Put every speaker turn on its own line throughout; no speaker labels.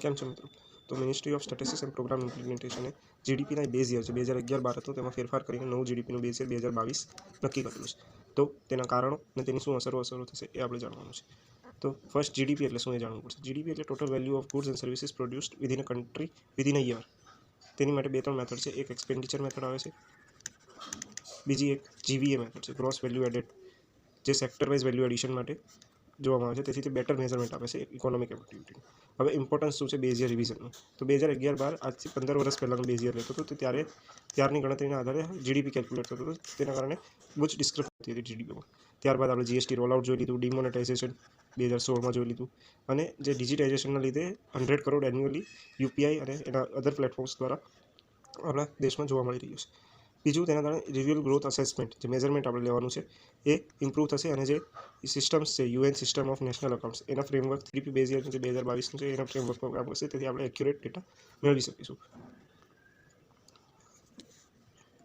કેમ છો મિત્રો? તો ministry of statistics and programme ઇમ્પ્લિમેન્ટેશને જીડીપીના બેઝ યર છે 2011-12 હતું, તેમાં ફેરફાર કરીને નવું જીડીપીનું બેઝ યર 2022 નક્કી કરેલું છે. તો તેના કારણો અને તેની શું અસરો થશે એ આપણે જાણવાનું છે. તો ફર્સ્ટ જીડીપી એટલે શું એ જાણવું પડશે. જીડીપી એટલે total value of goods and services produced within a country within a year. તેની માટે 2-3 મેથડ છે. એક એક્સપેન્ડિચર મેથડ આવે છે, બીજી એક જીવીએ મેથડ છે, ગ્રોસ વેલ્યુ એડેડ, જે સેક્ટર વાઇઝ વેલ્યુ એડિશન માટે જોવામાં આવે છે. તેથી તે બેટર મેઝરમેન્ટ આપે છે ઇકોનોમિક એક્ટિવિટીનું. હવે ઇમ્પોર્ટન્સ શું છે બેઝ યર રિવિઝનનું? તો 2011-12 આજથી 15 વર્ષ પહેલાંનું બેઝ યર લેતો હતો. તો ત્યારની ગણતરીના આધારે જીડીપી કેલ્ક્યુલેટ થતું હતું. તેના કારણે બહુ જ ડિસ્ક્રિપન્સી હતી જીડીપીમાં. ત્યારબાદ આપણે જીએસટી રોલઆઉટ જોઈ લીધું, ડિમોનેટાઇઝેશન 2016માં જોઈ લીધું, અને જે ડિજિટાઇઝેશનના લીધે 100 કરોડ એન્યુઅલી યુપીઆઈ અને એના અધર પ્લેટફોર્મ્સ દ્વારા આપણા દેશમાં જોવા મળી રહ્યું છે. બીજું, તેના કારણે રિવ્યુઅલ ગ્રોથ અસેસમેન્ટ, જે મેઝરમેન્ટ આપણે લેવાનું છે એ ઇમ્પ્રૂવ થશે, અને જે સિસ્ટમ્સ છે UN system of national accounts, એના ફ્રેમવર્ક જીડીપી બેઝ યર જે 2022નું છે એના ફ્રેમવર્ક પર કામ કરશે. તેથી આપણે એક્યુરેટ ડેટા મેળવી શકીશું.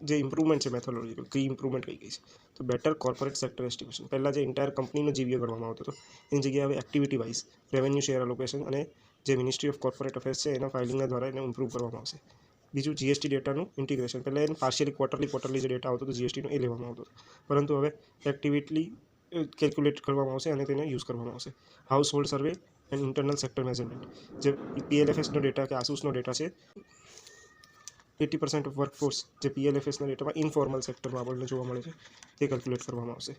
જે ઇમ્પ્રુવમેન્ટ છે મેથોડોલોજીકલ, કી ઇમ્પ્રુવમેન્ટ કઈ છે? તો બેટર કોર્પોરેટ સેક્ટર એસ્ટિમેશન. પહેલાં જે એન્ટાયર કંપનીનો જીવીએ ગણવામાં આવતો હતો, એની જગ્યાએ હવે activity wise revenue share allocation અને જે મિનિસ્ટ્રી ઓફ કોર્પોરેટ અફેર્સ છે એના ફાઇલિંગના દ્વારા એને ઇમ્પ્રૂવ કરવામાં આવશે. બીજું, જીએસટી ડેટાનું ઇન્ટિગ્રેશન. પહેલાં એને પાર્શિયલી ક્વાર્ટરલી જે ડેટા આવતો હતો જીએસટીનો એ લેવામાં આવતો હતો, પરંતુ હવે એક્ટિવિટલી કેલ્ક્યુલેટ કરવામાં આવશે અને તેને યુઝ કરવામાં આવશે. House hold survey and internal sector measurement, જે પીએલએફએસનો ડેટા કે આસુસનો ડેટા છે, 80% ઓફ વર્કફોર્સ જે પીએલએફએસના ડેટામાં ઇન્ફોર્મલ સેક્ટરમાં આપણને જોવા મળે છે તે કેલ્ક્યુલેટ કરવામાં આવશે.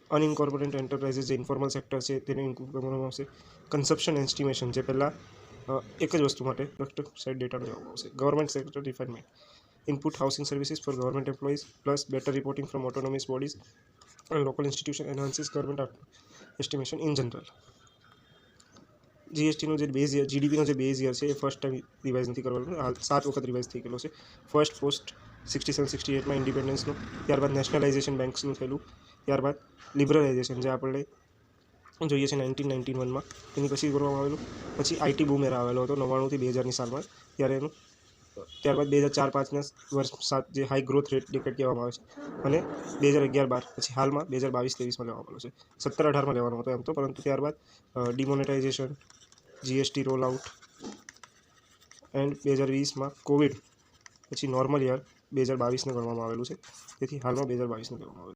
અનઇન્કોર્પોરેટેડ એન્ટરપ્રાઇઝીસ જે ઇન્ફોર્મલ સેક્ટર છે તેને ઇન્ક્લુડ કરવામાં આવશે. કન્સપ્શન એસ્ટિમેશન, જે પહેલાં એક જ વસ્તુ માટે સાઇડ ડેટાનો લેવામાં આવશે. Government sector refinement, input housing services for government employees plus better reporting from autonomous bodies and local institution enhances government estimation in general. જીએસટીનો જે બેઝ યર, જીડીપીનો જે બેઝ યર છે એ ફર્સ્ટ ટાઈમ રિવાઇઝ નથી કરવાનો, હાલ 7 વખત રિવાઇઝ થઈ ગયેલો છે. ફર્સ્ટ પોસ્ટ 67-68માં ઇન્ડિપેન્ડન્સનું, ત્યારબાદ નેશનલાઇઝેશન બેન્ક્સનું થયેલું, ત્યારબાદ લિબરલાઇઝેશન જે આપણે જોઈએ છે 1991માં, એની પછી કરવામાં આવેલું. પછી આઈટી બૂમ એરા આવેલો હતો 99થી 2000ની સાલમાં, ત્યારે એનું ત્યારબાદ 2004-5ના વર્ષ 7 જે હાઈ ગ્રોથ રેટ ડિકેડ કહેવામાં આવે છે, અને 2011-12 પછી હાલમાં 2022-23માં લેવામાં આવેલો છે. 17-18માં લેવાનો હતો એમ તો, પરંતુ ત્યારબાદ demonetisation, GST roll out and 2020માં કોવિડ પછી નોર્મલ યર 2022ને ગણવામાં આવેલું છે. તેથી હાલમાં 2022ને ગણવામાં આવેલું છે.